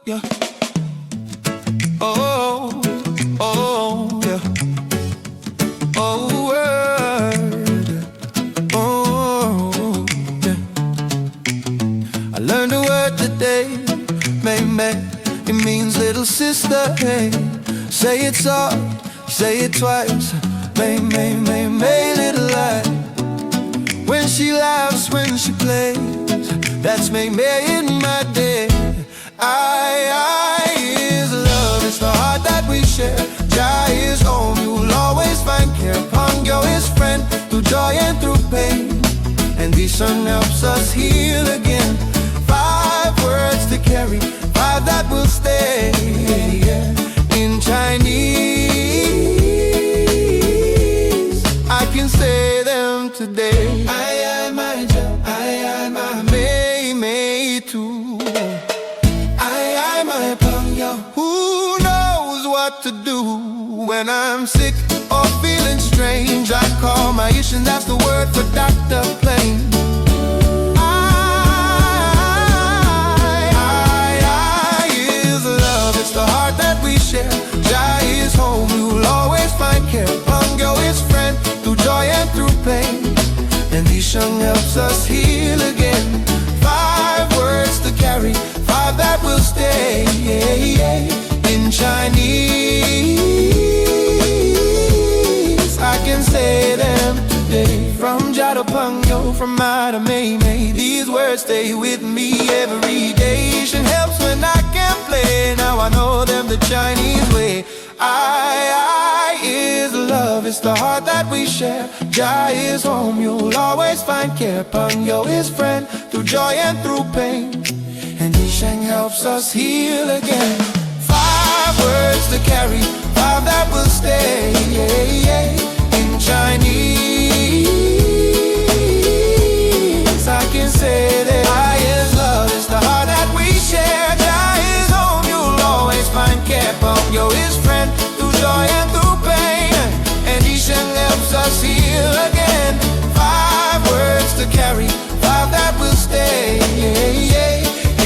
yeah. Oh, oh, yeah. Oh, word. Oh, yeah. I learned a word today, mèimei. It means little sister, hey. Say it soft, say it twice. Mèimei, mèimei, little light. When she laughs, when she plays, that's mèimei in my day. I is love, it's the heart that we share. Jai is home, you'll always find care. péngyou is friend, through joy and through pain. And yīshēng helps us heal again. 5 words to carry, 5 that will stay. In Chinese, I can say them today. I my job, I my mèimei too. I my péngyou. Who knows what to do when I'm sick or feeling strange? I call my yīshēng, that's the word for Dr. Plain. Jai is home, you'll always find care. péngyou is friend, through joy and through pain. And yīshēng helps us heal again. 5 words to carry, 5 that will stay. In Chinese, I can say them today. From Jai to péngyou, from mai to mèimei, these words stay with me every day. yīshēng helps when I can't play, now I know them the Chinese way. I is love, it's the heart that we share. Jai is home, you'll always find care. péngyou is friend, through joy and through pain. And yīshēng helps us heal again. 5 words to carry, 5 that will stay. In Chinese, I can say that I is love, it's the heart that we share. Jai is home, you'll always find care. péngyou is friend, through joy and through pain. And yīshēng helps us heal again. 5 words to carry, 5 that will stay.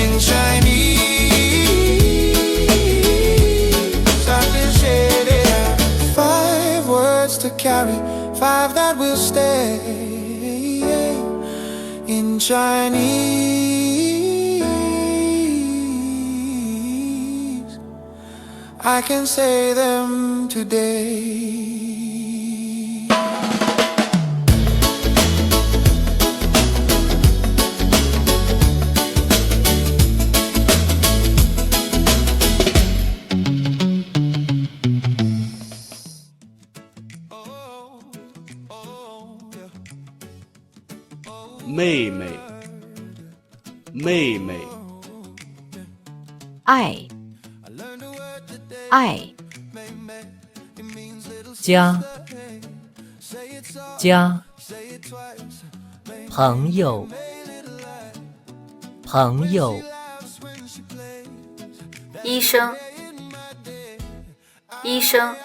In Chinese, I can share it. 5 words to carry, 5 that will stay. In Chinese, I can say them today. mèimei, mèimei. 爱，爱，家，家，朋友，朋友，医生，医生。